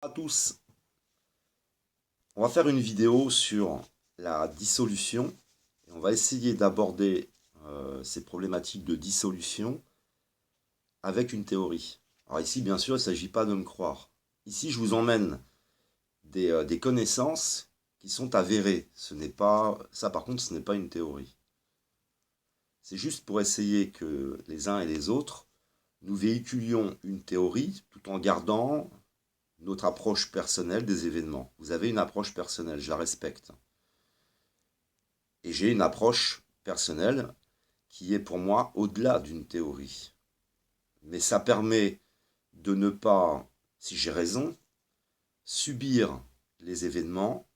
À tous, on va faire une vidéo sur la dissolution et on va essayer d'aborder ces problématiques de dissolution avec une théorie. Alors ici, bien sûr, il ne s'agit pas de me croire. Ici, je vous emmène des connaissances qui sont avérées. Ce n'est pas, ça, par contre, ce n'est pas une théorie. C'est juste pour essayer que les uns et les autres, nous véhiculions une théorie tout en gardant notre approche personnelle des événements. Vous avez une approche personnelle, je la respecte. Et j'ai une approche personnelle qui est pour moi au-delà d'une théorie. Mais ça permet de ne pas, si j'ai raison, subir les événements,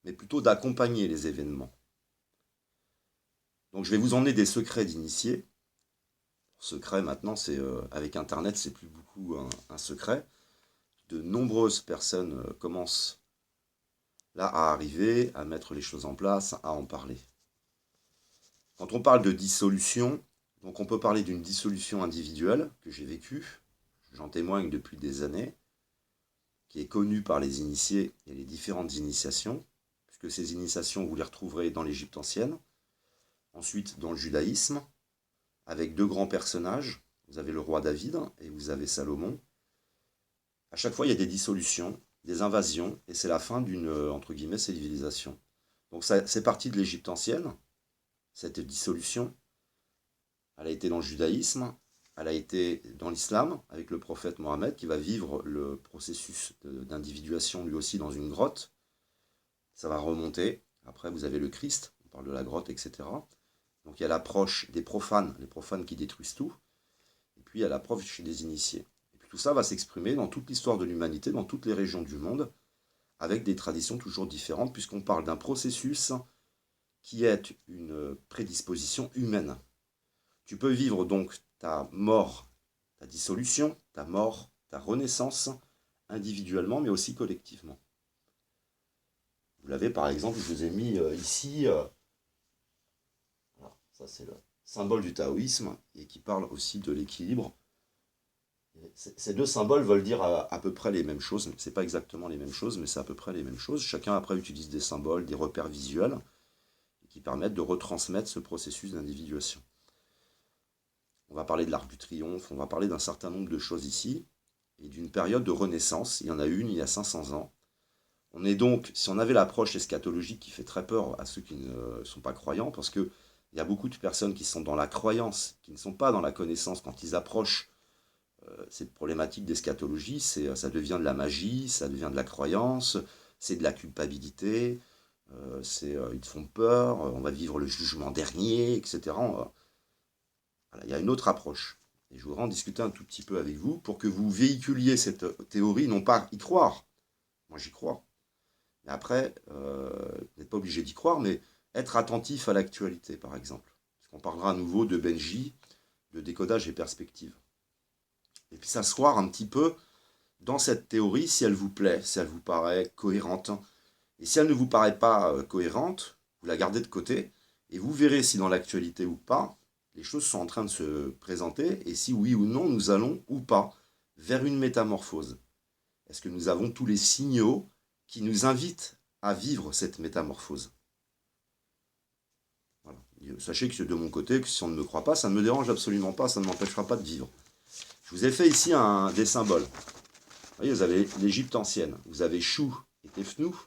mais plutôt d'accompagner les événements. Donc je vais vous emmener des secrets d'initiés. Secret maintenant, c'est avec Internet, c'est plus beaucoup un secret. De nombreuses personnes commencent là à arriver, à mettre les choses en place, à en parler. Quand on parle de dissolution, donc on peut parler d'une dissolution individuelle que j'ai vécue, j'en témoigne depuis des années, qui est connue par les initiés et les différentes initiations, puisque ces initiations, vous les retrouverez dans l'Égypte ancienne, ensuite dans le judaïsme, avec deux grands personnages, vous avez le roi David et vous avez Salomon. À chaque fois, il y a des dissolutions, des invasions, et c'est la fin d'une, entre guillemets, civilisation. Donc c'est parti de l'Égypte ancienne, cette dissolution. Elle a été dans le judaïsme, elle a été dans l'islam, avec le prophète Mohammed, qui va vivre le processus d'individuation lui aussi dans une grotte. Ça va remonter. Après, vous avez le Christ, on parle de la grotte, etc. Donc il y a l'approche des profanes, les profanes qui détruisent tout. Et puis il y a l'approche des initiés. Et puis tout ça va s'exprimer dans toute l'histoire de l'humanité, dans toutes les régions du monde, avec des traditions toujours différentes, puisqu'on parle d'un processus qui est une prédisposition humaine. Tu peux vivre donc ta mort, ta dissolution, ta mort, ta renaissance, individuellement, mais aussi collectivement. Vous l'avez par exemple, je vous ai mis ici, voilà, ça c'est le symbole du taoïsme, et qui parle aussi de l'équilibre. Ces deux symboles veulent dire à peu près les mêmes choses, c'est pas exactement les mêmes choses, mais c'est à peu près les mêmes choses. Chacun après utilise des symboles, des repères visuels, qui permettent de retransmettre ce processus d'individuation. On va parler de l'Arc du Triomphe, on va parler d'un certain nombre de choses ici, et d'une période de renaissance. Il y en a une il y a 500 ans. On est donc, si on avait l'approche eschatologique qui fait très peur à ceux qui ne sont pas croyants, parce qu'il y a beaucoup de personnes qui sont dans la croyance, qui ne sont pas dans la connaissance. Quand ils approchent cette problématique d'eschatologie, ça devient de la magie, ça devient de la croyance, c'est de la culpabilité, ils te font peur, on va vivre le jugement dernier, etc. Voilà, il y a une autre approche. Et je voudrais en discuter un tout petit peu avec vous pour que vous véhiculiez cette théorie, non pas y croire. Moi, j'y crois. Mais après, vous n'êtes pas obligé d'y croire, mais être attentif à l'actualité, par exemple. Parce qu'on parlera à nouveau de Benji, de décodage et perspective. Et puis s'asseoir un petit peu dans cette théorie, si elle vous plaît, si elle vous paraît cohérente. Et si elle ne vous paraît pas cohérente, vous la gardez de côté, et vous verrez si dans l'actualité ou pas, les choses sont en train de se présenter, et si oui ou non, nous allons ou pas vers une métamorphose. Est-ce que nous avons tous les signaux qui nous invitent à vivre cette métamorphose? Voilà. Sachez que de mon côté, que si on ne me croit pas, ça ne me dérange absolument pas, ça ne m'empêchera pas de vivre. Je vous ai fait ici des symboles. Vous voyez, vous avez l'Égypte ancienne, vous avez Chou et Tefnou,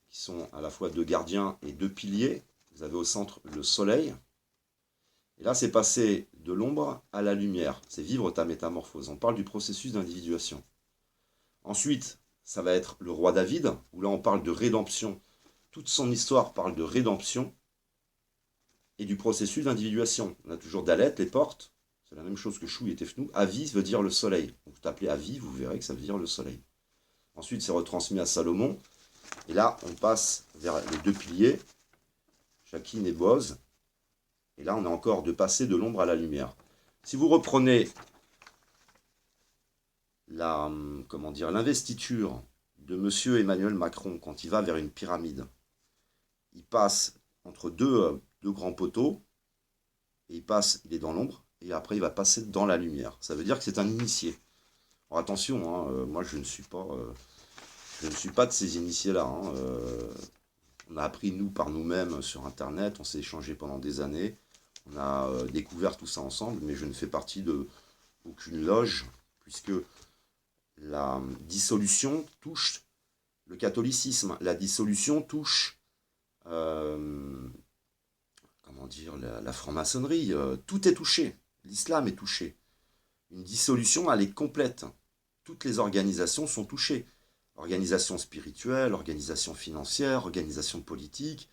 qui sont à la fois deux gardiens et deux piliers. Vous avez au centre le soleil. Et là, c'est passer de l'ombre à la lumière. C'est vivre ta métamorphose. On parle du processus d'individuation. Ensuite, ça va être le roi David, où là, on parle de rédemption. Toute son histoire parle de rédemption et du processus d'individuation. On a toujours Dalet, les portes. C'est la même chose que Chou et Tefnou. Avi veut dire le soleil. Donc, vous tapez Avi, vous verrez que ça veut dire le soleil. Ensuite, c'est retransmis à Salomon. Et là, on passe vers les deux piliers, Jakin et Boz. Et là, on est encore de passer de l'ombre à la lumière. Si vous reprenez l'investiture de M. Emmanuel Macron quand il va vers une pyramide, il passe entre deux grands poteaux, et il est dans l'ombre, et après il va passer dans la lumière. Ça veut dire que c'est un initié. Alors attention, hein, moi je ne suis pas Je ne suis pas de ces initiés-là, hein. On a appris, nous, par nous-mêmes sur Internet, on s'est échangé pendant des années, on a découvert tout ça ensemble, mais je ne fais partie de aucune loge, puisque la dissolution touche le catholicisme, la dissolution touche, comment dire, la franc-maçonnerie, tout est touché, l'islam est touché. Une dissolution, elle est complète. Toutes les organisations sont touchées. Organisation spirituelle, organisation financière, organisation politique,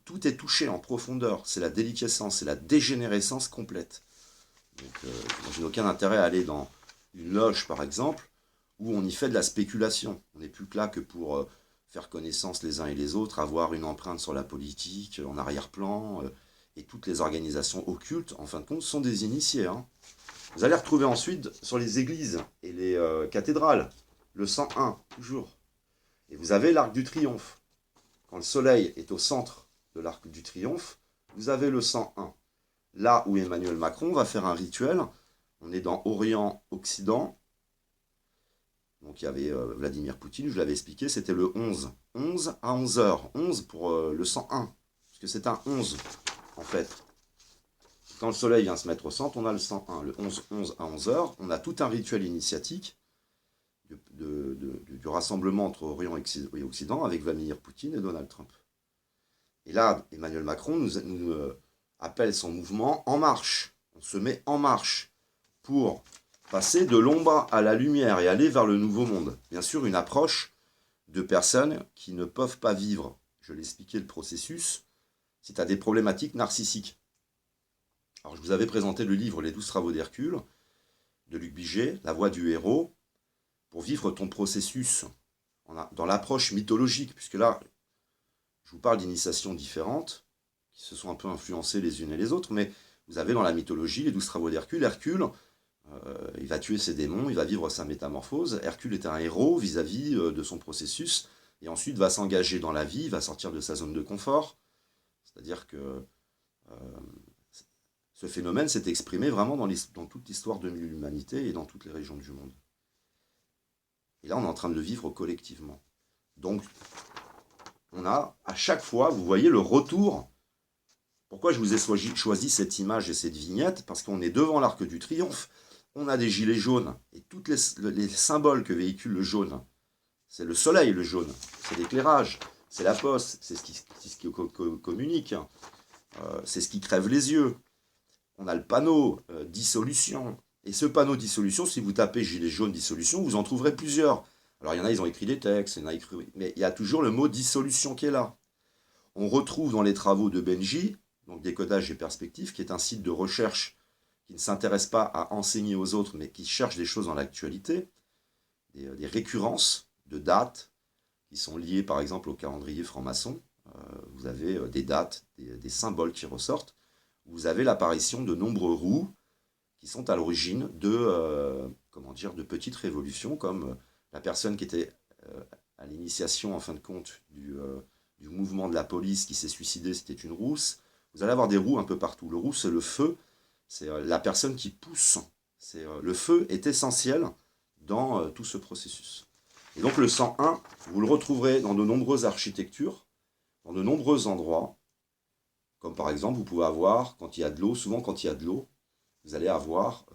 tout est touché en profondeur. C'est la déliquescence, c'est la dégénérescence complète. Donc, je n'ai aucun intérêt à aller dans une loge, par exemple, où on y fait de la spéculation. On n'est plus que là que pour faire connaissance les uns et les autres, avoir une empreinte sur la politique, en arrière-plan, et toutes les organisations occultes, en fin de compte, sont des initiés, hein. Vous allez retrouver ensuite sur les églises et les cathédrales, le 101, toujours. Et vous avez l'arc du triomphe. Quand le soleil est au centre de l'arc du triomphe, vous avez le 101. Là où Emmanuel Macron va faire un rituel, on est dans Orient-Occident. Donc il y avait Vladimir Poutine, je l'avais expliqué, c'était le 11. 11 à 11h. 11 pour le 101, puisque c'est un 11, en fait. Quand le soleil vient se mettre au centre, on a le 101. Le 11 à 11h, on a tout un rituel initiatique du rassemblement entre Orient et Occident avec Vladimir Poutine et Donald Trump. Et là, Emmanuel Macron nous appelle son mouvement En Marche. On se met en marche pour passer de l'ombre à la lumière et aller vers le nouveau monde. Bien sûr, une approche de personnes qui ne peuvent pas vivre, je l'ai expliqué le processus, si tu as des problématiques narcissiques. Alors, je vous avais présenté le livre Les 12 travaux d'Hercule, de Luc Biget, La voix du héros, pour vivre ton processus dans l'approche mythologique, puisque là, je vous parle d'initiations différentes, qui se sont un peu influencées les unes et les autres, mais vous avez dans la mythologie les 12 travaux d'Hercule. Hercule, il va tuer ses démons, il va vivre sa métamorphose. Hercule est un héros vis-à-vis de son processus, et ensuite va s'engager dans la vie, va sortir de sa zone de confort. C'est-à-dire que ce phénomène s'est exprimé vraiment dans toute l'histoire de l'humanité et dans toutes les régions du monde. Et là, on est en train de le vivre collectivement. Donc, on a à chaque fois, vous voyez le retour. Pourquoi je vous ai choisi cette image et cette vignette? Parce qu'on est devant l'arc du triomphe, on a des gilets jaunes, et tous les symboles que véhicule le jaune, c'est le soleil, le jaune, c'est l'éclairage, c'est la poste, c'est ce qui communique, c'est ce qui crève les yeux. On a le panneau dissolution. Et ce panneau dissolution, si vous tapez gilet jaune dissolution, vous en trouverez plusieurs. Alors il y en a, ils ont écrit des textes, mais il y a toujours le mot dissolution qui est là. On retrouve dans les travaux de Benji, donc Décodage et Perspective, qui est un site de recherche qui ne s'intéresse pas à enseigner aux autres, mais qui cherche des choses dans l'actualité, des récurrences de dates qui sont liées par exemple au calendrier franc-maçon. Vous avez des dates, des symboles qui ressortent. Vous avez l'apparition de nombreux roues qui sont à l'origine de petites révolutions, comme la personne qui était à l'initiation, en fin de compte, du mouvement de la police qui s'est suicidé, c'était une rousse. Vous allez avoir des roues un peu partout. Le roux, c'est le feu, c'est la personne qui pousse. Le feu est essentiel dans tout ce processus. Et donc le 101, vous le retrouverez dans de nombreuses architectures, dans de nombreux endroits, comme par exemple, vous pouvez avoir, quand il y a de l'eau, souvent quand il y a de l'eau, vous allez avoir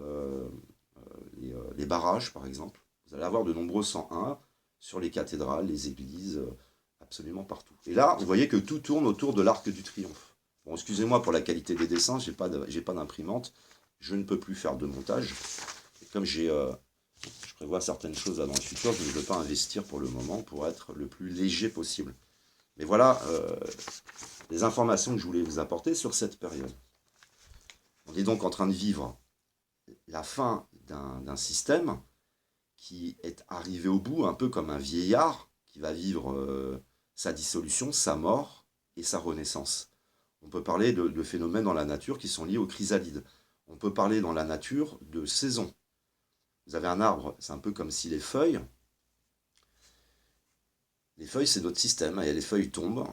les barrages, par exemple. Vous allez avoir de nombreux 101 sur les cathédrales, les églises, absolument partout. Et là, vous voyez que tout tourne autour de l'arc du triomphe. Bon, excusez-moi pour la qualité des dessins, j'ai pas d'imprimante, je ne peux plus faire de montage. Et comme je prévois certaines choses là dans le futur, je ne veux pas investir pour le moment pour être le plus léger possible. Mais voilà les informations que je voulais vous apporter sur cette période. On est donc en train de vivre la fin d'un système qui est arrivé au bout, un peu comme un vieillard qui va vivre sa dissolution, sa mort et sa renaissance. On peut parler de phénomènes dans la nature qui sont liés aux chrysalides. On peut parler dans la nature de saisons. Vous avez un arbre, c'est un peu comme si les feuilles, c'est notre système, et les feuilles tombent.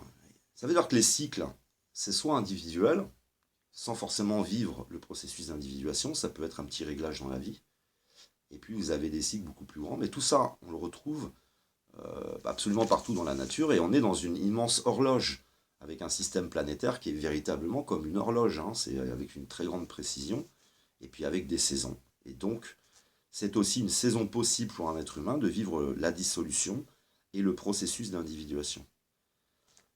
Ça veut dire que les cycles, c'est soit individuel, sans forcément vivre le processus d'individuation, ça peut être un petit réglage dans la vie. Et puis vous avez des cycles beaucoup plus grands, mais tout ça, on le retrouve absolument partout dans la nature, et on est dans une immense horloge, avec un système planétaire qui est véritablement comme une horloge, hein, c'est avec une très grande précision, et puis avec des saisons. Et donc, c'est aussi une saison possible pour un être humain de vivre la dissolution et le processus d'individuation.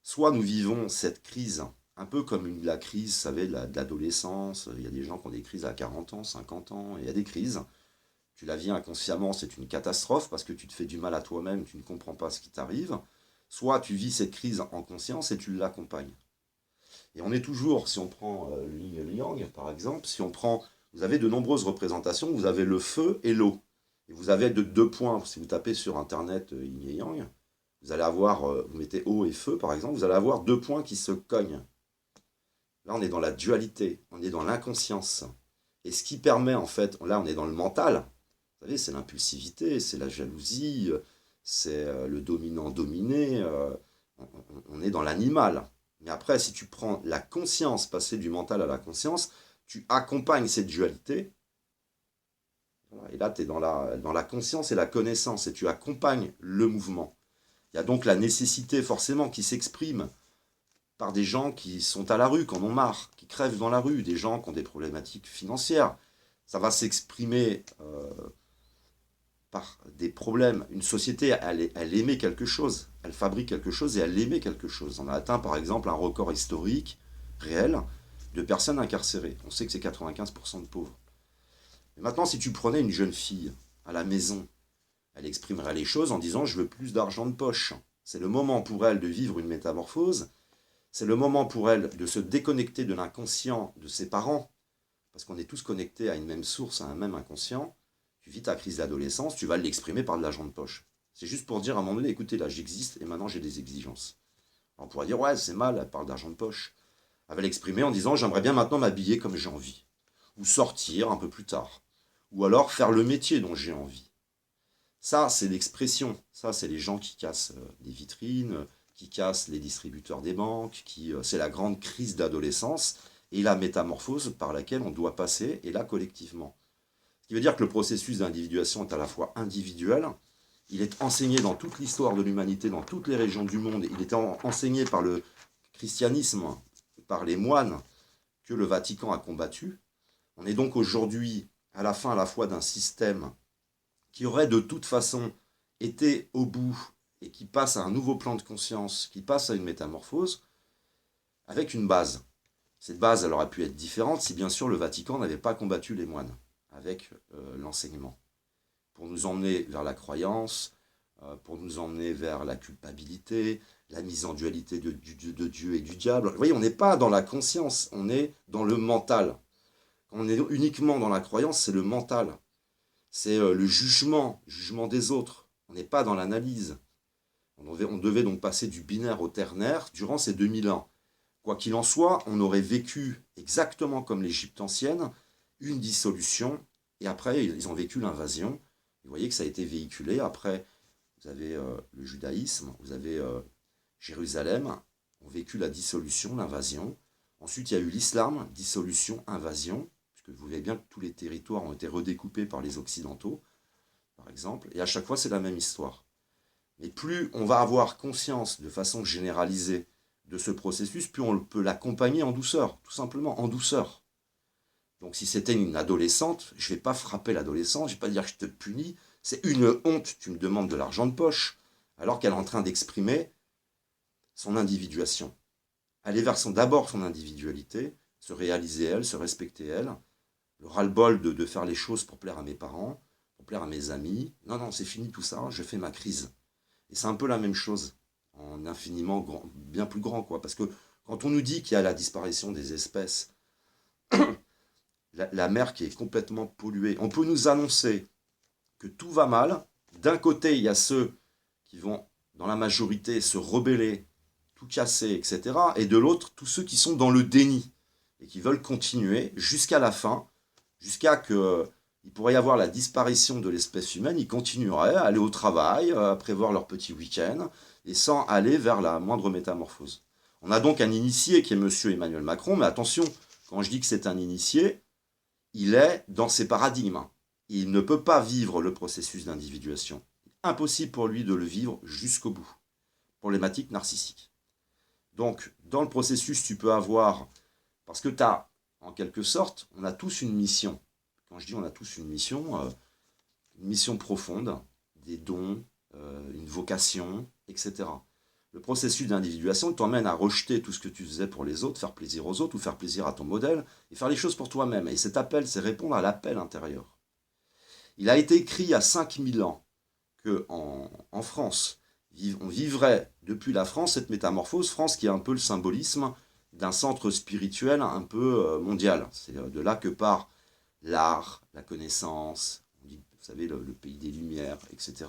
Soit nous vivons cette crise, un peu comme la crise, vous savez, de l'adolescence, il y a des gens qui ont des crises à 40 ans, 50 ans, et il y a des crises. Tu la vis inconsciemment, c'est une catastrophe parce que tu te fais du mal à toi-même, tu ne comprends pas ce qui t'arrive. Soit tu vis cette crise en conscience et tu l'accompagnes. Et on est toujours, si on prend le yin et le yang, par exemple, si on prend, vous avez de nombreuses représentations, vous avez le feu et l'eau. Et vous avez deux points, si vous tapez sur Internet yin et yang, vous allez avoir, vous mettez eau et feu par exemple, vous allez avoir 2 points qui se cognent. Là, on est dans la dualité, on est dans l'inconscience. Et ce qui permet, en fait, là, on est dans le mental. Vous savez, c'est l'impulsivité, c'est la jalousie, c'est le dominant-dominé. On est dans l'animal. Mais après, si tu prends la conscience, passer du mental à la conscience, tu accompagnes cette dualité. Et là, tu es dans la conscience et la connaissance, et tu accompagnes le mouvement. Il y a donc la nécessité, forcément, qui s'exprime par des gens qui sont à la rue, qui en ont marre, qui crèvent dans la rue, des gens qui ont des problématiques financières. Ça va s'exprimer par des problèmes. Une société, elle émet quelque chose, elle fabrique quelque chose et elle émet quelque chose. On a atteint par exemple un record historique, réel, de personnes incarcérées. On sait que c'est 95% de pauvres. Et maintenant, si tu prenais une jeune fille à la maison, elle exprimerait les choses en disant « je veux plus d'argent de poche ». C'est le moment pour elle de vivre une métamorphose. C'est le moment pour elle de se déconnecter de l'inconscient de ses parents, parce qu'on est tous connectés à une même source, à un même inconscient. Tu vis ta crise d'adolescence, tu vas l'exprimer par de l'argent de poche. C'est juste pour dire à un moment donné, écoutez, là j'existe et maintenant j'ai des exigences. Alors, on pourrait dire, ouais, c'est mal, elle parle d'argent de poche. Elle va l'exprimer en disant, j'aimerais bien maintenant m'habiller comme j'ai envie. Ou sortir un peu plus tard. Ou alors faire le métier dont j'ai envie. Ça, c'est l'expression. Ça, c'est les gens qui cassent des vitrines, qui cassent les distributeurs des banques, c'est la grande crise d'adolescence et la métamorphose par laquelle on doit passer, et là collectivement. Ce qui veut dire que le processus d'individuation est à la fois individuel, il est enseigné dans toute l'histoire de l'humanité, dans toutes les régions du monde, il est enseigné par le christianisme, par les moines que le Vatican a combattu. On est donc aujourd'hui à la fin à la fois d'un système qui aurait de toute façon été au bout et qui passe à un nouveau plan de conscience, qui passe à une métamorphose, avec une base. Cette base, elle aurait pu être différente si bien sûr le Vatican n'avait pas combattu les moines avec l'enseignement, pour nous emmener vers la croyance, pour nous emmener vers la culpabilité, la mise en dualité de Dieu et du diable. Vous voyez, on n'est pas dans la conscience, on est dans le mental. Quand on est uniquement dans la croyance, c'est le mental. C'est le jugement des autres. On n'est pas dans l'analyse. On devait donc passer du binaire au ternaire durant ces 2000 ans. Quoi qu'il en soit, on aurait vécu exactement comme l'Égypte ancienne, une dissolution, et après ils ont vécu l'invasion. Vous voyez que ça a été véhiculé. Après, vous avez le judaïsme, vous avez Jérusalem, ont vécu la dissolution, l'invasion. Ensuite, il y a eu l'islam, dissolution, invasion, puisque vous voyez bien que tous les territoires ont été redécoupés par les Occidentaux, par exemple, et à chaque fois, c'est la même histoire. Mais plus on va avoir conscience de façon généralisée de ce processus, plus on peut l'accompagner en douceur, tout simplement, en douceur. Donc si c'était une adolescente, je ne vais pas frapper l'adolescente, je ne vais pas dire que je te punis, c'est une honte, tu me demandes de l'argent de poche, alors qu'elle est en train d'exprimer son individuation. Aller vers d'abord son individualité, se réaliser elle, se respecter elle, le ras-le-bol de faire les choses pour plaire à mes parents, pour plaire à mes amis. Non, c'est fini tout ça, je fais ma crise. Et c'est un peu la même chose, en infiniment grand, bien plus grand, quoi. Parce que quand on nous dit qu'il y a la disparition des espèces, la mer qui est complètement polluée, on peut nous annoncer que tout va mal. D'un côté, il y a ceux qui vont, dans la majorité, se rebeller, tout casser, etc. Et de l'autre, tous ceux qui sont dans le déni et qui veulent continuer jusqu'à la fin, jusqu'à que il pourrait y avoir la disparition de l'espèce humaine, ils continueraient à aller au travail, à prévoir leur petit week-end, et sans aller vers la moindre métamorphose. On a donc un initié qui est monsieur Emmanuel Macron, mais attention, quand je dis que c'est un initié, il est dans ses paradigmes. Il ne peut pas vivre le processus d'individuation. impossible pour lui de le vivre jusqu'au bout. Problématique narcissique. Donc, dans le processus, tu peux avoir, parce que tu as, en quelque sorte, on a tous une mission. Quand je dis on a tous une mission profonde, des dons, une vocation, etc. Le processus d'individuation t'emmène à rejeter tout ce que tu faisais pour les autres, faire plaisir aux autres ou faire plaisir à ton modèle, et faire les choses pour toi-même. Et cet appel, c'est répondre à l'appel intérieur. Il a été écrit il y a 5000 ans qu'en France, on vivrait depuis la France cette métamorphose, France qui est un peu le symbolisme d'un centre spirituel un peu mondial. C'est de là que part l'art, la connaissance, on dit, vous savez, le pays des Lumières, etc.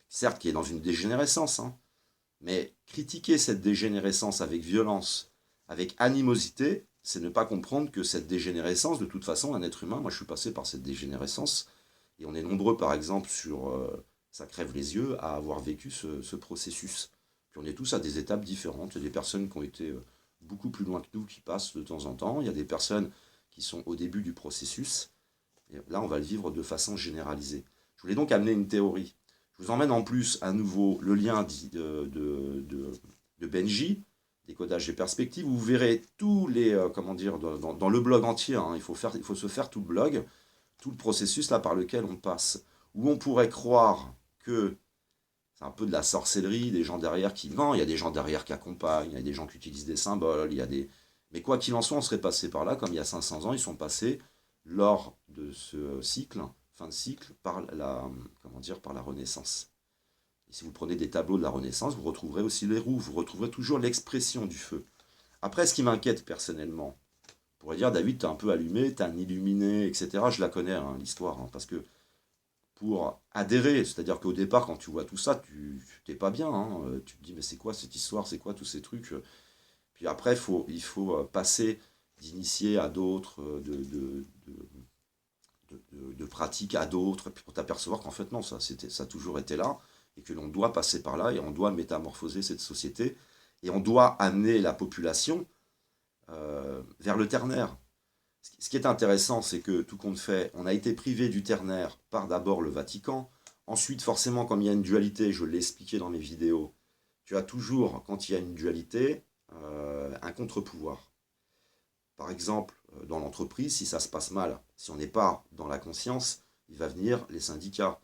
Certes, qui est dans une dégénérescence, hein, mais critiquer cette dégénérescence avec violence, avec animosité, c'est ne pas comprendre que cette dégénérescence, de toute façon, un être humain, moi je suis passé par cette dégénérescence, et on est nombreux, par exemple, sur Ça crève les yeux, à avoir vécu ce processus. Puis on est tous à des étapes différentes. Il y a des personnes qui ont été beaucoup plus loin que nous, qui passent de temps en temps. Il y a des personnes qui sont au début du processus. Et là, on va le vivre de façon généralisée. Je voulais donc amener une théorie. Je vous emmène en plus à nouveau le lien de Benji, Décodage des perspectives, où vous verrez tous les, comment dire, dans le blog entier, hein, il faut se faire tout le blog, tout le processus là par lequel on passe, où on pourrait croire que c'est un peu de la sorcellerie, des gens derrière qui... Non, il y a des gens derrière qui accompagnent, il y a des gens qui utilisent des symboles, il y a des... Mais quoi qu'il en soit, on serait passé par là, comme il y a 500 ans, ils sont passés lors de ce cycle, fin de cycle, par par la Renaissance. Et si vous prenez des tableaux de la Renaissance, vous retrouverez aussi les roues, vous retrouverez toujours l'expression du feu. Après, ce qui m'inquiète personnellement, on pourrait dire, David, t'es un peu allumé, t'es un illuminé, etc. Je la connais, hein, l'histoire, hein, parce que pour adhérer, c'est-à-dire qu'au départ, quand tu vois tout ça, tu t'es pas bien, hein, tu te dis, mais c'est quoi cette histoire, c'est quoi tous ces trucs. Puis après, il faut passer d'initier à d'autres, de pratiques à d'autres, puis pour t'apercevoir qu'en fait, non, ça a toujours été là, et que l'on doit passer par là, et on doit métamorphoser cette société, et on doit amener la population vers le ternaire. Ce qui est intéressant, c'est que tout compte fait, on a été privé du ternaire par d'abord le Vatican. Ensuite, forcément, comme il y a une dualité, je l'ai expliqué dans mes vidéos, tu as toujours, quand il y a une dualité, un contre-pouvoir. Par exemple, dans l'entreprise, si ça se passe mal, si on n'est pas dans la conscience, il va venir les syndicats.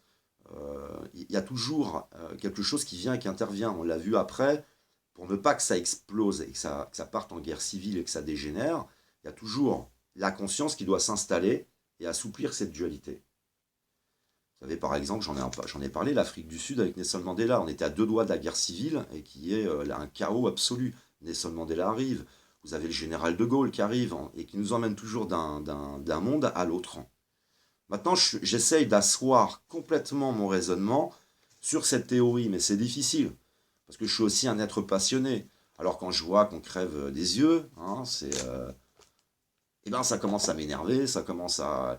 Il y a toujours quelque chose qui vient et qui intervient. On l'a vu après, pour ne pas que ça explose et que ça parte en guerre civile et que ça dégénère, il y a toujours la conscience qui doit s'installer et assouplir cette dualité. Vous savez, par exemple, j'en ai parlé, l'Afrique du Sud avec Nelson Mandela. On était à 2 doigts de la guerre civile et qui est un chaos absolu. Nelson Mandela arrive. Vous avez le général de Gaulle qui arrive et qui nous emmène toujours d'un monde à l'autre. Maintenant, j'essaye d'asseoir complètement mon raisonnement sur cette théorie, mais c'est difficile, parce que je suis aussi un être passionné. Alors quand je vois qu'on crève des yeux, hein, ça commence à m'énerver, ça commence à...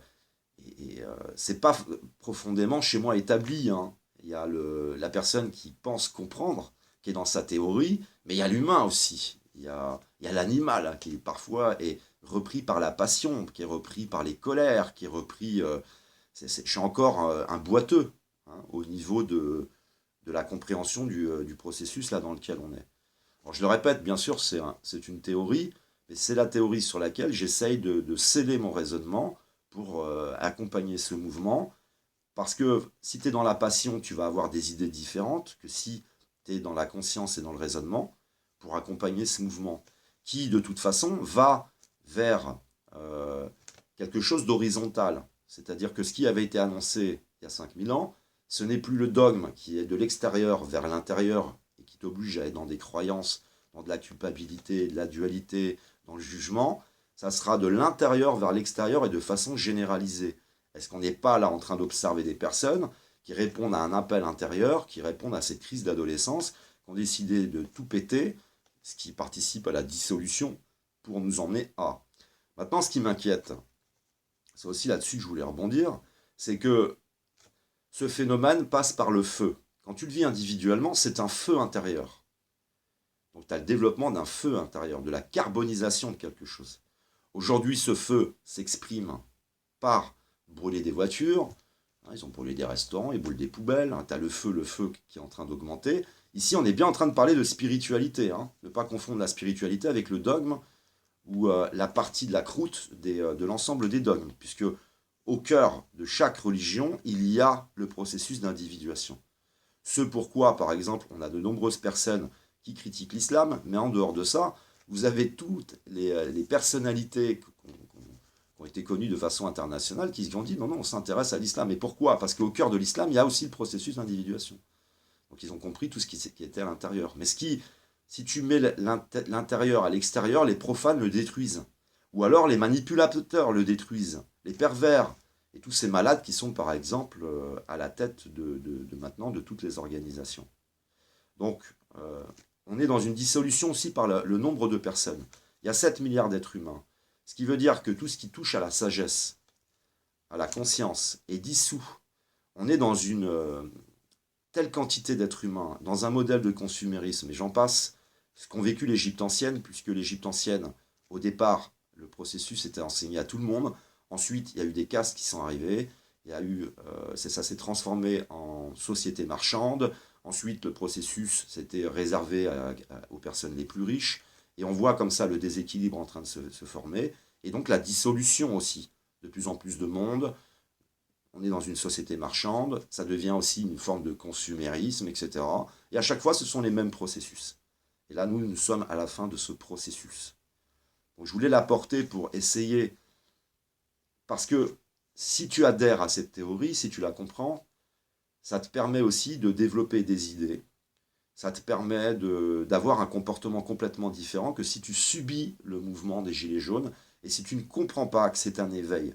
c'est pas profondément chez moi établi. Hein. Il y a la personne qui pense comprendre, qui est dans sa théorie, mais il y a l'humain aussi. Il y a l'animal hein, qui parfois est repris par la passion, qui est repris par les colères, qui est repris... je suis encore un boiteux hein, au niveau de la compréhension du processus là dans lequel on est. Alors, je le répète, bien sûr, c'est une théorie, mais c'est la théorie sur laquelle j'essaye de sceller mon raisonnement pour accompagner ce mouvement. Parce que si tu es dans la passion, tu vas avoir des idées différentes que si tu es dans la conscience et dans le raisonnement pour accompagner ce mouvement, qui de toute façon va vers quelque chose d'horizontal. C'est-à-dire que ce qui avait été annoncé il y a 5000 ans, ce n'est plus le dogme qui est de l'extérieur vers l'intérieur et qui t'oblige à être dans des croyances, dans de la culpabilité, de la dualité, dans le jugement. Ça sera de l'intérieur vers l'extérieur et de façon généralisée. Est-ce qu'on n'est pas là en train d'observer des personnes qui répondent à un appel intérieur, qui répondent à cette crise d'adolescence, qui ont décidé de tout péter, ce qui participe à la dissolution pour nous emmener à... Maintenant, ce qui m'inquiète, c'est aussi là-dessus que je voulais rebondir, c'est que ce phénomène passe par le feu. Quand tu le vis individuellement, c'est un feu intérieur. Donc tu as le développement d'un feu intérieur, de la carbonisation de quelque chose. Aujourd'hui, ce feu s'exprime par brûler des voitures, Ils ont brûlé des restaurants, ils brûlent des poubelles, tu as le feu qui est en train d'augmenter. Ici, on est bien en train de parler de spiritualité. Ne pas confondre la spiritualité avec le dogme ou la partie de la croûte de l'ensemble des dogmes, puisque au cœur de chaque religion, il y a le processus d'individuation. Ce pourquoi, par exemple, on a de nombreuses personnes qui critiquent l'islam, mais en dehors de ça, vous avez toutes les personnalités qui ont été connues de façon internationale qui ont dit non, non, on s'intéresse à l'islam. Et pourquoi? Parce qu'au cœur de l'islam, il y a aussi le processus d'individuation. Donc ils ont compris tout ce qui était à l'intérieur. Mais si tu mets l'intérieur à l'extérieur, les profanes le détruisent. Ou alors les manipulateurs le détruisent. Les pervers et tous ces malades qui sont par exemple à la tête maintenant de toutes les organisations. Donc on est dans une dissolution aussi par le nombre de personnes. Il y a 7 milliards d'êtres humains. Ce qui veut dire que tout ce qui touche à la sagesse, à la conscience, est dissous. On est dans une telle quantité d'êtres humains, dans un modèle de consumérisme, et j'en passe, ce qu'ont vécu l'Égypte ancienne, puisque l'Égypte ancienne, au départ, le processus était enseigné à tout le monde. Ensuite, il y a eu des castes qui sont arrivées. Il y a eu, ça s'est transformé en société marchande. Ensuite, le processus s'était réservé aux personnes les plus riches. Et on voit comme ça le déséquilibre en train de se former. Et donc la dissolution aussi. De plus en plus de monde. On est dans une société marchande. Ça devient aussi une forme de consumérisme, etc. Et à chaque fois, ce sont les mêmes processus. Et là, nous sommes à la fin de ce processus. Donc, je voulais l'apporter pour essayer, parce que si tu adhères à cette théorie, si tu la comprends, ça te permet aussi de développer des idées, ça te permet d'avoir un comportement complètement différent que si tu subis le mouvement des Gilets jaunes, et si tu ne comprends pas que c'est un éveil.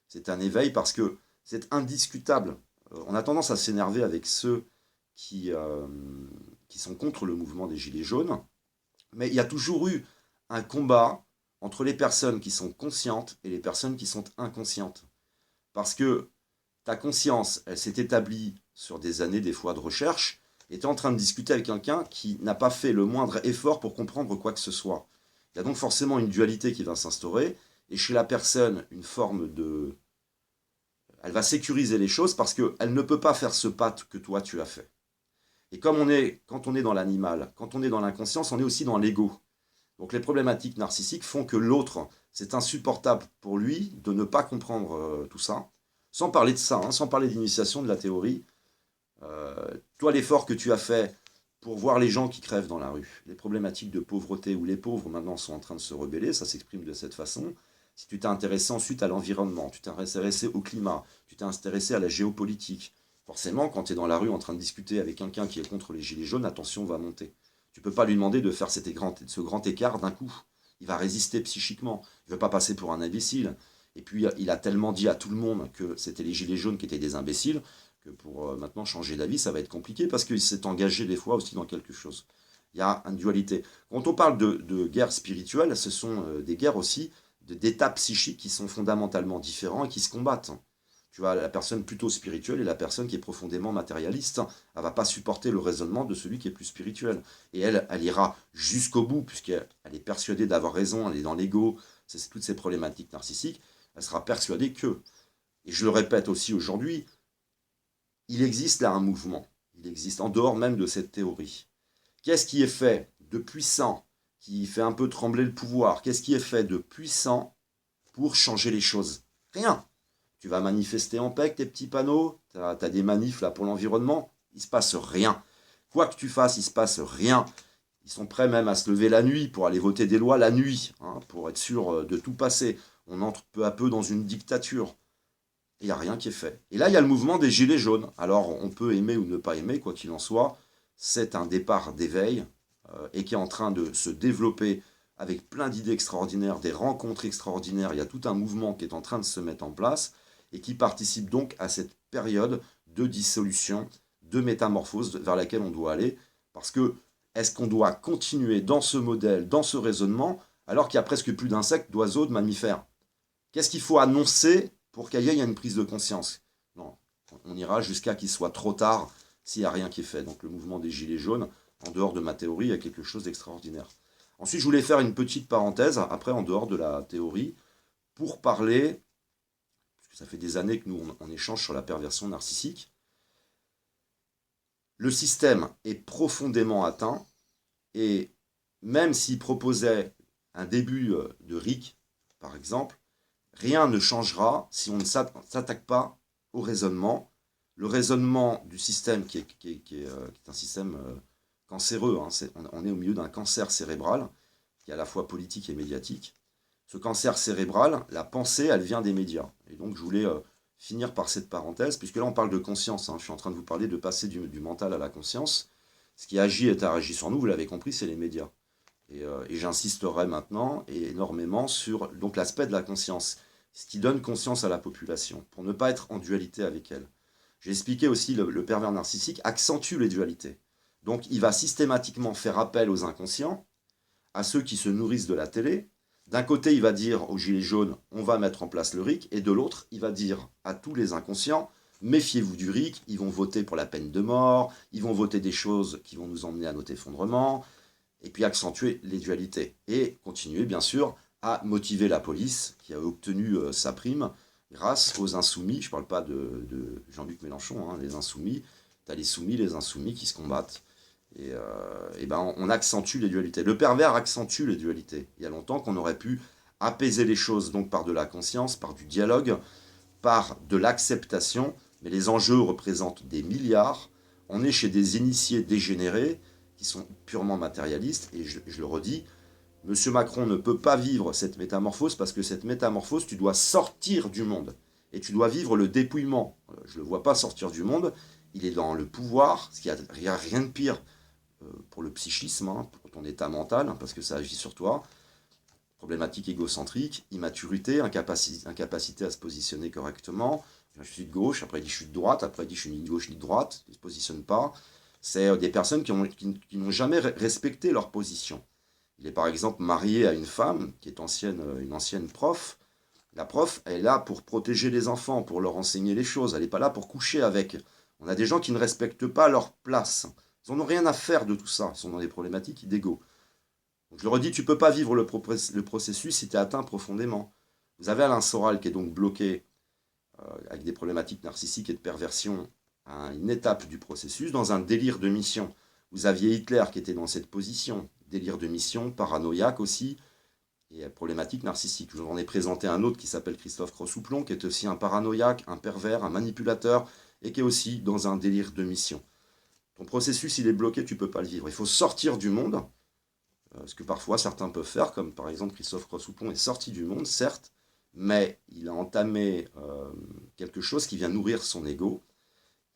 C'est un éveil parce que c'est indiscutable. On a tendance à s'énerver avec ceux qui sont contre le mouvement des Gilets jaunes, mais il y a toujours eu un combat entre les personnes qui sont conscientes et les personnes qui sont inconscientes. Parce que ta conscience, elle s'est établie sur des années, des fois, de recherche, et tu es en train de discuter avec quelqu'un qui n'a pas fait le moindre effort pour comprendre quoi que ce soit. Il y a donc forcément une dualité qui va s'instaurer, et chez la personne, une forme de... Elle va sécuriser les choses parce qu'elle ne peut pas faire ce pas que toi tu as fait. Et comme quand on est dans l'animal, quand on est dans l'inconscience, on est aussi dans l'ego. Donc les problématiques narcissiques font que l'autre, c'est insupportable pour lui de ne pas comprendre tout ça. Sans parler de ça, sans parler d'initiation, de la théorie. Toi, l'effort que tu as fait pour voir les gens qui crèvent dans la rue, les problématiques de pauvreté, où les pauvres maintenant sont en train de se rebeller, ça s'exprime de cette façon. Si tu t'es intéressé ensuite à l'environnement, tu t'es intéressé au climat, tu t'es intéressé à la géopolitique, forcément, quand tu es dans la rue en train de discuter avec quelqu'un qui est contre les gilets jaunes, attention va monter. Tu ne peux pas lui demander de faire ce grand écart d'un coup. Il va résister psychiquement. Il ne veut pas passer pour un imbécile. Et puis, il a tellement dit à tout le monde que c'était les gilets jaunes qui étaient des imbéciles, que pour maintenant changer d'avis, ça va être compliqué parce qu'il s'est engagé des fois aussi dans quelque chose. Il y a une dualité. Quand on parle de guerre spirituelle, ce sont des guerres aussi d'états psychiques qui sont fondamentalement différents et qui se combattent. Tu as la personne plutôt spirituelle et la personne qui est profondément matérialiste. Elle ne va pas supporter le raisonnement de celui qui est plus spirituel. Et elle ira jusqu'au bout, puisqu'elle est persuadée d'avoir raison, elle est dans l'ego, c'est toutes ces problématiques narcissiques. Elle sera persuadée que, et je le répète aussi aujourd'hui, il existe là un mouvement. Il existe en dehors même de cette théorie. Qu'est-ce qui est fait de puissant, qui fait un peu trembler le pouvoir? Qu'est-ce qui est fait de puissant pour changer les choses? Rien. Tu vas manifester en paix avec tes petits panneaux, tu as des manifs là pour l'environnement, il ne se passe rien. Quoi que tu fasses, il ne se passe rien. Ils sont prêts même à se lever la nuit pour aller voter des lois la nuit, pour être sûr de tout passer. On entre peu à peu dans une dictature. Il n'y a rien qui est fait. Et là, il y a le mouvement des Gilets jaunes. Alors, on peut aimer ou ne pas aimer, quoi qu'il en soit. C'est un départ d'éveil et qui est en train de se développer avec plein d'idées extraordinaires, des rencontres extraordinaires. Il y a tout un mouvement qui est en train de se mettre en place et qui participe donc à cette période de dissolution, de métamorphose vers laquelle on doit aller. Parce que est-ce qu'on doit continuer dans ce modèle, dans ce raisonnement, alors qu'il y a presque plus d'insectes, d'oiseaux, de mammifères? Qu'est-ce qu'il faut annoncer pour qu'il y ait une prise de conscience? Non, on ira jusqu'à qu'il soit trop tard s'il n'y a rien qui est fait. Donc le mouvement des Gilets jaunes, en dehors de ma théorie, il y a quelque chose d'extraordinaire. Ensuite, je voulais faire une petite parenthèse, après en dehors de la théorie, pour parler, parce Ça fait des années que nous, on échange sur la perversion narcissique. Le système est profondément atteint, et même s'il proposait un début de RIC, par exemple, rien ne changera si on ne s'attaque pas au raisonnement. Le raisonnement du système qui est un système cancéreux, hein, on est au milieu d'un cancer cérébral qui est à la fois politique et médiatique. Ce cancer cérébral, la pensée, elle vient des médias. Et donc je voulais finir par cette parenthèse, puisque là on parle de conscience, hein, je suis en train de vous parler de passer du mental à la conscience. Ce qui agit et interagit sur nous, vous l'avez compris, c'est les médias. Et j'insisterai maintenant et énormément sur donc l'aspect de la conscience, ce qui donne conscience à la population, pour ne pas être en dualité avec elle. J'ai expliqué aussi le pervers narcissique accentue les dualités. Donc il va systématiquement faire appel aux inconscients, à ceux qui se nourrissent de la télé. D'un côté, il va dire aux gilets jaunes, on va mettre en place le RIC, et de l'autre, il va dire à tous les inconscients, méfiez-vous du RIC, ils vont voter pour la peine de mort, ils vont voter des choses qui vont nous emmener à notre effondrement, et puis accentuer les dualités. Et continuer, bien sûr, à motiver la police, qui a obtenu sa prime grâce aux insoumis. Je ne parle pas de Jean-Luc Mélenchon, hein, les insoumis. Tu as les soumis, les insoumis qui se combattent. Et ben on accentue les dualités. Le pervers accentue les dualités. Il y a longtemps qu'on aurait pu apaiser les choses, donc par de la conscience, par du dialogue, par de l'acceptation, mais les enjeux représentent des milliards. On est chez des initiés dégénérés qui sont purement matérialistes, et je le redis, M. Macron ne peut pas vivre cette métamorphose, parce que cette métamorphose, tu dois sortir du monde, et tu dois vivre le dépouillement. Je ne le vois pas sortir du monde, il est dans le pouvoir, ce qui a rien de pire pour le psychisme, hein, pour ton état mental, hein, parce que ça agit sur toi. Problématique égocentrique, immaturité, incapacité à se positionner correctement. Je suis de gauche, après il dit je suis de droite, après il dit je suis ni de gauche ni de droite, il ne se positionne pas. C'est des personnes qui n'ont jamais respecté leur position. Il est par exemple marié à une femme qui est une ancienne prof. La prof, elle est là pour protéger les enfants, pour leur enseigner les choses. Elle n'est pas là pour coucher avec. On a des gens qui ne respectent pas leur place. Ils n'ont rien à faire de tout ça. Ils sont dans des problématiques d'ego. Donc je le redis, tu ne peux pas vivre le processus si tu es atteint profondément. Vous avez Alain Soral qui est donc bloqué avec des problématiques narcissiques et de perversion à une étape du processus, dans un délire de mission. Vous aviez Hitler qui était dans cette position, délire de mission, paranoïaque aussi, et problématique narcissique. Je vous en ai présenté un autre qui s'appelle Christophe Crossouplan, qui est aussi un paranoïaque, un pervers, un manipulateur, et qui est aussi dans un délire de mission. Ton processus, il est bloqué, tu ne peux pas le vivre. Il faut sortir du monde, ce que parfois certains peuvent faire, comme par exemple Christophe Crossouplan est sorti du monde, certes, mais il a entamé quelque chose qui vient nourrir son ego.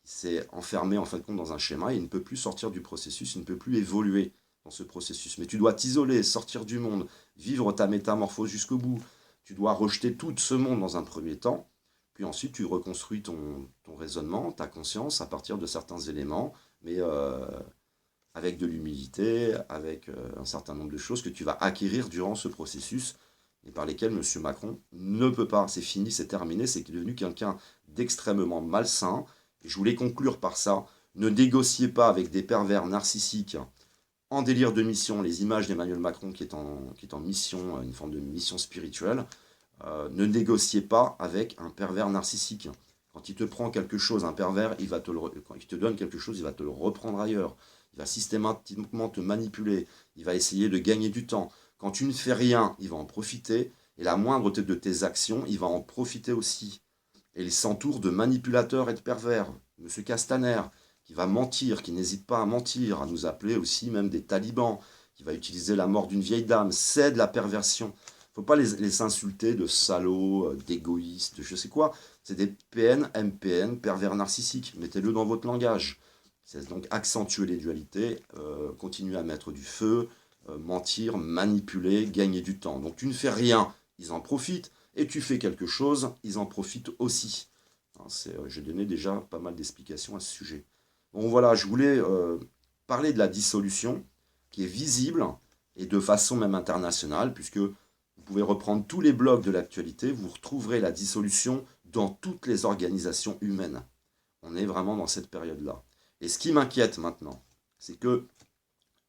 Il s'est enfermé en fin de compte dans un schéma et il ne peut plus sortir du processus, il ne peut plus évoluer dans ce processus. Mais tu dois t'isoler, sortir du monde, vivre ta métamorphose jusqu'au bout. Tu dois rejeter tout ce monde dans un premier temps, puis ensuite tu reconstruis ton raisonnement, ta conscience à partir de certains éléments, mais avec de l'humilité, avec un certain nombre de choses que tu vas acquérir durant ce processus et par lesquelles M. Macron ne peut pas. C'est fini, c'est terminé, c'est devenu quelqu'un d'extrêmement malsain. Et je voulais conclure par ça. Ne négociez pas avec des pervers narcissiques en délire de mission. Les images d'Emmanuel Macron qui est en mission, une forme de mission spirituelle. Ne négociez pas avec un pervers narcissique. Quand il te prend quelque chose, un pervers, quand il te donne quelque chose, il va te le reprendre ailleurs. Il va systématiquement te manipuler. Il va essayer de gagner du temps. Quand tu ne fais rien, il va en profiter. Et la moindre de tes actions, il va en profiter aussi. Et il s'entoure de manipulateurs et de pervers. Monsieur Castaner, qui va mentir, qui n'hésite pas à mentir, à nous appeler aussi même des talibans, qui va utiliser la mort d'une vieille dame. C'est de la perversion. Il ne faut pas les insulter de salauds, d'égoïstes, je sais quoi. C'est des PN, MPN, pervers narcissiques. Mettez-le dans votre langage. C'est donc accentuer les dualités, continuer à mettre du feu, mentir, manipuler, gagner du temps. Donc tu ne fais rien, ils en profitent, et tu fais quelque chose, ils en profitent aussi. J'ai donné déjà pas mal d'explications à ce sujet. Bon voilà, je voulais parler de la dissolution, qui est visible, et de façon même internationale, puisque vous pouvez reprendre tous les blogs de l'actualité, vous retrouverez la dissolution dans toutes les organisations humaines. On est vraiment dans cette période-là. Et ce qui m'inquiète maintenant, c'est que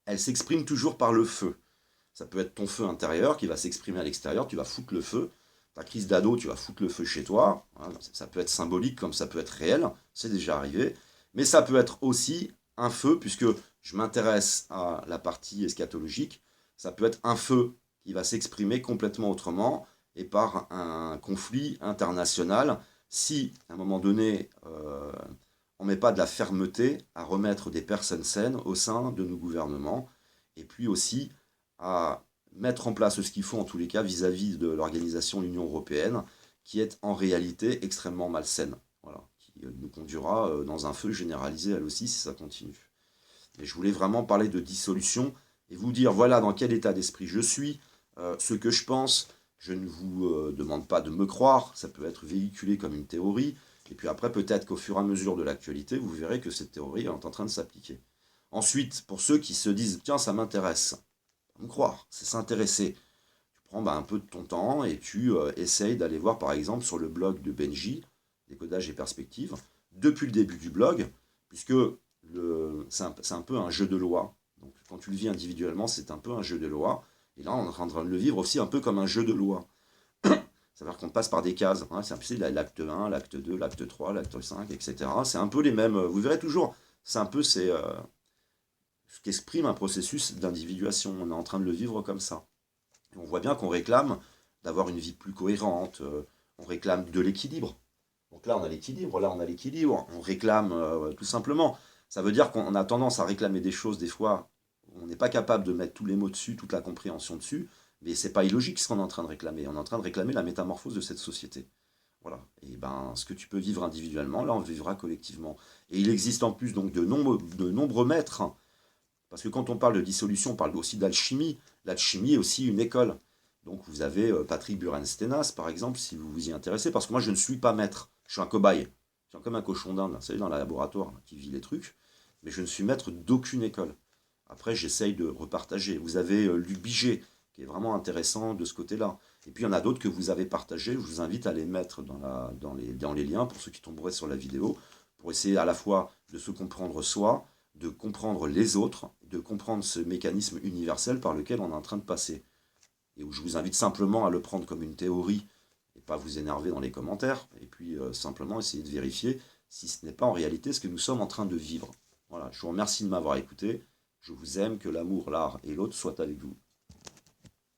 elle s'exprime toujours par le feu. Ça peut être ton feu intérieur qui va s'exprimer à l'extérieur, tu vas foutre le feu. ta crise d'ado, tu vas foutre le feu chez toi. Hein, ça peut être symbolique comme ça peut être réel, c'est déjà arrivé. Mais ça peut être aussi un feu, puisque je m'intéresse à la partie eschatologique, ça peut être un feu qui va s'exprimer complètement autrement et par un conflit international si, à un moment donné, on ne met pas de la fermeté à remettre des personnes saines au sein de nos gouvernements, et puis aussi à mettre en place ce qu'il faut en tous les cas vis-à-vis de l'organisation de l'Union européenne, qui est en réalité extrêmement malsaine, voilà, qui nous conduira dans un feu généralisé elle aussi si ça continue. Et je voulais vraiment parler de dissolution et vous dire voilà dans quel état d'esprit je suis, ce que je pense. Je ne vous demande pas de me croire, ça peut être véhiculé comme une théorie, et puis après peut-être qu'au fur et à mesure de l'actualité, vous verrez que cette théorie est en train de s'appliquer. Ensuite, pour ceux qui se disent tiens ça m'intéresse, me croire, c'est s'intéresser. Tu prends un peu de ton temps et tu essayes d'aller voir par exemple sur le blog de Benji, Décodage et Perspective, depuis le début du blog, puisque c'est un peu un jeu de loi. Donc quand tu le vis individuellement, c'est un peu un jeu de loi. Et là, on est en train de le vivre aussi un peu comme un jeu de loi. Ça veut dire qu'on passe par des cases. Hein. C'est un peu l'acte 1, l'acte 2, l'acte 3, l'acte 5, etc. C'est un peu les mêmes. Vous verrez toujours, c'est un peu ce qu'exprime un processus d'individuation. On est en train de le vivre comme ça. Et on voit bien qu'on réclame d'avoir une vie plus cohérente. On réclame de l'équilibre. Donc là, on a l'équilibre. Là, on a l'équilibre. On réclame tout simplement. Ça veut dire qu'on a tendance à réclamer des choses, des fois, on n'est pas capable de mettre tous les mots dessus, toute la compréhension dessus, mais c'est pas illogique ce qu'on est en train de réclamer. On est en train de réclamer la métamorphose de cette société. Voilà. Et ben, ce que tu peux vivre individuellement, là, on le vivra collectivement. Et il existe en plus donc de nombreux maîtres, hein, parce que quand on parle de dissolution, on parle aussi d'alchimie. L'alchimie est aussi une école. Donc vous avez Patrick Buren-Stenas, par exemple, si vous vous y intéressez, parce que moi je ne suis pas maître, je suis un cobaye. Je suis comme un cochon d'Inde, vous savez, dans le laboratoire, qui vit les trucs, mais je ne suis maître d'aucune école. Après, j'essaye de repartager. Vous avez Luc Biget, qui est vraiment intéressant de ce côté-là. Et puis il y en a d'autres que vous avez partagés, je vous invite à les mettre dans les liens, pour ceux qui tomberaient sur la vidéo, pour essayer à la fois de se comprendre soi, de comprendre les autres, de comprendre ce mécanisme universel par lequel on est en train de passer. Et où je vous invite simplement à le prendre comme une théorie et pas vous énerver dans les commentaires, et puis simplement essayer de vérifier si ce n'est pas en réalité ce que nous sommes en train de vivre. Voilà, je vous remercie de m'avoir écouté, je vous aime, que l'amour, l'art et l'autre soient avec vous.